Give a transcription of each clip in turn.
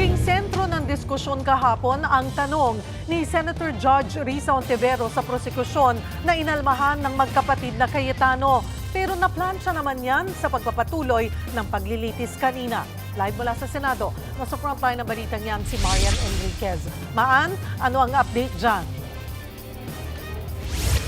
Naging sentro ng diskusyon kahapon ang tanong ni Senator Judge Risa Hontiveros sa prosekusyon na inalmahan ng magkapatid na Cayetano. Pero naplansya naman yan sa pagpapatuloy ng paglilitis kanina. Live mula sa Senado, nasa frontline ng balitang yan si Marian Enriquez. Maan, ano ang update dyan?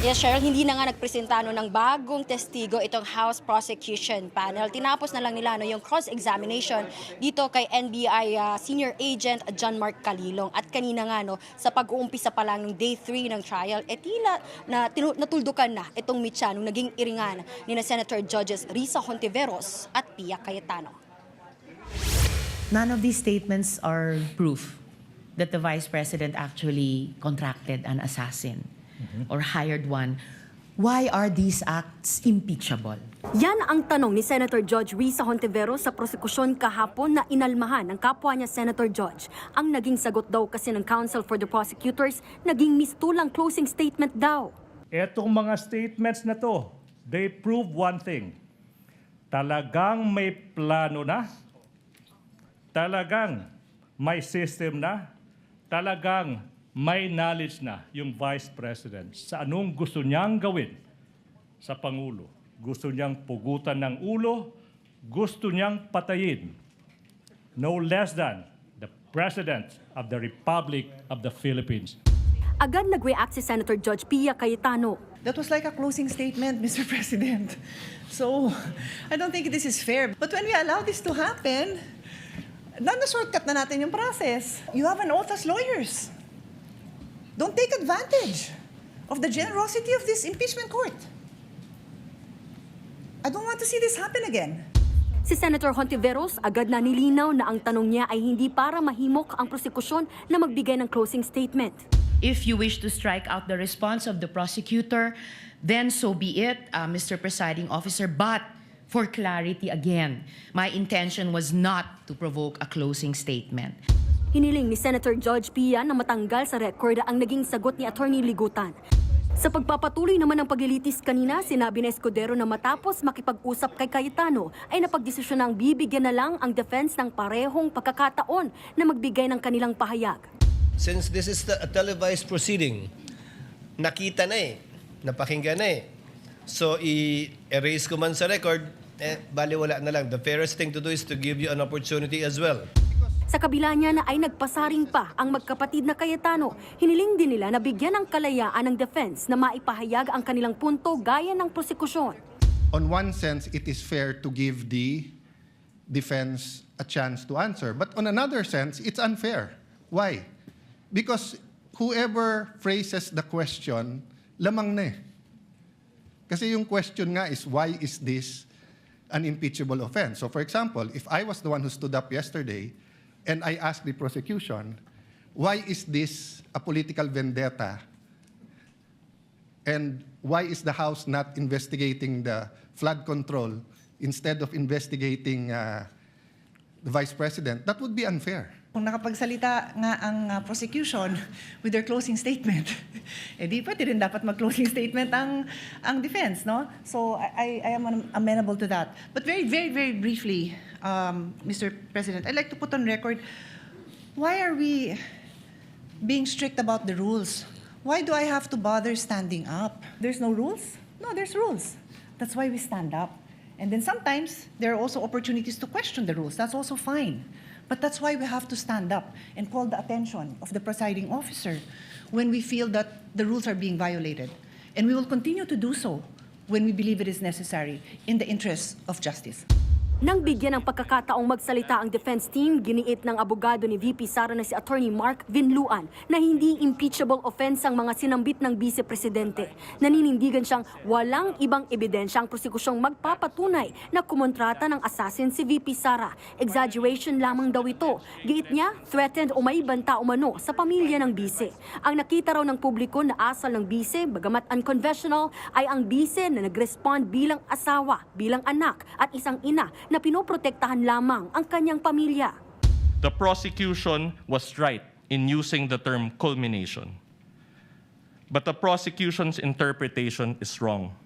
Yes, Cheryl, hindi na nga nagpresenta ng bagong testigo itong House Prosecution Panel. Tinapos na lang nila yung cross-examination dito kay NBI Senior Agent John Mark Calilong. At kanina nga sa pag-uumpisa pa lang ng Day 3 ng trial, tila na natuldukan na itong mitya nung naging iringan ni Senator Judges Risa Hontiveros at Pia Cayetano. None of these statements are proof that the Vice President actually contracted an assassin or hired one. Why are these acts impeachable? Yan ang tanong ni Senator Judge Risa Hontiveros sa prosekusyon kahapon na inalmahan ng kapwa niya Senator Judge. Ang naging sagot daw kasi ng Counsel for the Prosecutors, naging mistulang closing statement daw. Etong mga statements na to, they prove one thing. Talagang may plano na, talagang may system na, talagang may knowledge na yung Vice President sa anong gusto niyang gawin sa Pangulo. Gusto niyang pugutan ng ulo, gusto niyang patayin. No less than the President of the Republic of the Philippines. Agad nag-react si Senator Judge Pia Cayetano. That was like a closing statement, Mr. President. So, I don't think this is fair. But when we allow this to happen, na-shortcut na natin yung process. You have an oath as lawyers. Don't take advantage of the generosity of this impeachment court. I don't want to see this happen again. Si Senator Hontiveros agad na nilinaw na ang tanong niya ay hindi para mahimok ang prosekusyon na magbigay ng closing statement. If you wish to strike out the response of the prosecutor, then so be it, Mr. Presiding Officer. But for clarity again, my intention was not to provoke a closing statement. Hiniling ni Senator Judge Pia na matanggal sa record ang naging sagot ni Attorney Ligutan. Sa pagpapatuloy naman ng paglilitis kanina, sinabi ni Escudero na matapos makipag-usap kay Cayetano ay napagdesisyon ng bibigyan na lang ang defense ng parehong pagkakataon na magbigay ng kanilang pahayag. Since this is a televised proceeding, nakita na napakinggan na So i-erase ko man sa record, baliwala na lang. The fairest thing to do is to give you an opportunity as well. Sa kabila niya na ay nagpasaring pa ang magkapatid na Cayetano, hiniling din nila na bigyan ng kalayaan ng defense na maipahayag ang kanilang punto gaya ng prosekusyon. On one sense, it is fair to give the defense a chance to answer. But on another sense, it's unfair. Why? Because whoever phrases the question, lamang na Kasi yung question nga is, why is this an impeachable offense? So for example, if I was the one who stood up yesterday, and I asked the prosecution, why is this a political vendetta? And why is the House not investigating the flood control instead of investigating the Vice President? That would be unfair. Kung nakapagsalita nga ang prosecution with their closing statement, di pwede rin dapat mag-closing statement ang defense, no? So I am amenable to that. But very, very, very briefly, Mr. President, I'd like to put on record, why are we being strict about the rules? Why do I have to bother standing up? There's no rules? No, there's rules. That's why we stand up. And then sometimes, there are also opportunities to question the rules. That's also fine. But that's why we have to stand up and call the attention of the presiding officer when we feel that the rules are being violated. And we will continue to do so when we believe it is necessary in the interests of justice. Nang bigyan ng pagkakataong magsalita ang defense team, giniit ng abogado ni VP Sara na si Attorney Mark Vinluan na hindi impeachable offense ang mga sinambit ng Vice Presidente. Naninindigan siyang walang ibang ebidensya ang prosekusyong magpapatunay na kumontrata ng assassin si VP Sara. Exaggeration lamang daw ito. Giit niya, threatened o may banta umano sa pamilya ng Vice. Ang nakita raw ng publiko na asal ng Vice, bagamat unconventional, ay ang Vice na nag-respond bilang asawa, bilang anak at isang ina na pinoprotektahan lamang ang kanyang pamilya. The prosecution was right in using the term culmination. But the prosecution's interpretation is wrong.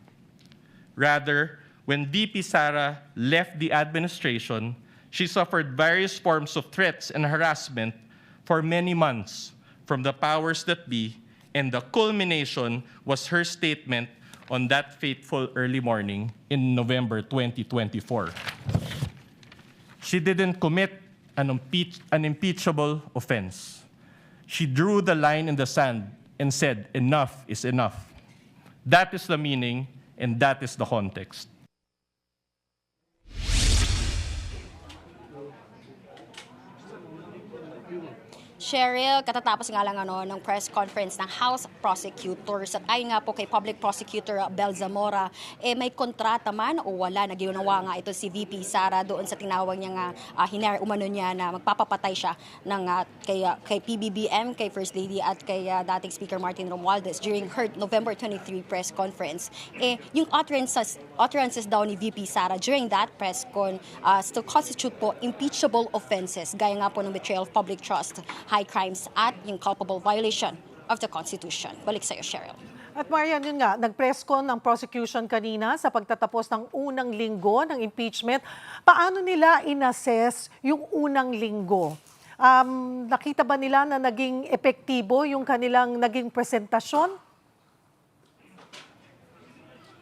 Rather, when VP Sara left the administration, She suffered various forms of threats and harassment for many months from the powers that be, and the culmination was her statement on that fateful early morning in November 2024. She didn't commit an impeachable offense. She drew the line in the sand and said, enough is enough. That is the meaning and that is the context. Cheryl, katatapos nga lang ng press conference ng House Prosecutors at ayon nga po kay Public Prosecutor Bel Zamora, may kontrata man o wala na ginawa nga ito si VP Sara doon sa tinawag niya nga umano niya na magpapapatay siya ng kay PBBM, kay First Lady at kay dating Speaker Martin Romualdez during her November 23 press conference. Yung utterances daw ni VP Sara during that press con still constitute po impeachable offenses gaya nga po ng betrayal of public trust, high crimes at yung culpable violation of the Constitution. Balik sa'yo, Cheryl. At Marian, yun nga, nag-press con ng prosecution kanina sa pagtatapos ng unang linggo ng impeachment. Paano nila inassess yung unang linggo? Nakita ba nila na naging epektibo yung kanilang naging presentasyon?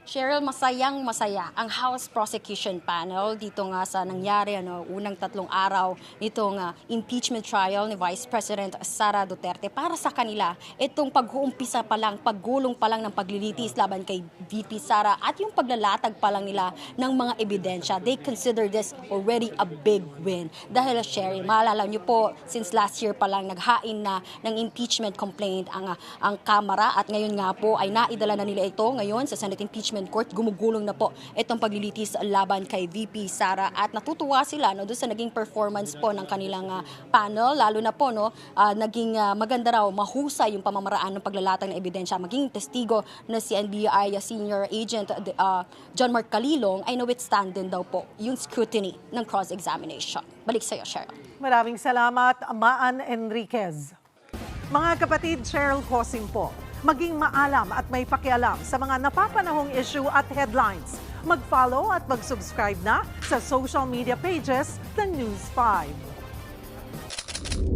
Cheryl, masayang-masaya ang House Prosecution Panel dito nga sa nangyari unang 3 araw nitong impeachment trial ni Vice President Sara Duterte. Para sa kanila, itong pag-uumpisa pa lang, paggulong pa lang ng paglilitis laban kay VP Sara at yung paglalatag pa lang nila ng mga ebidensya, they consider this already a big win. Dahil, Cheryl, maalala niyo po, since last year pa lang naghain na ng impeachment complaint ang Kamara at ngayon nga po ay naidala na nila ito ngayon sa Senate Impeachment Court. Gumugulong na po itong paglilitis laban kay VP Sara at natutuwa sila doon sa naging performance po ng kanilang panel, lalo na po naging maganda raw, mahusay yung pamamaraan ng paglalatag ng ebidensya. Maging testigo na si NBI Senior Agent John Mark Calilong ay na-withstand din daw po yung scrutiny ng cross-examination. Balik sa iyo, Cheryl. Maraming salamat, Maan Enriquez. Mga kapatid, Cheryl Cosing po. Maging maalam at may pakialam sa mga napapanahong issue at headlines. Mag-follow at mag-subscribe na sa social media pages ng News 5.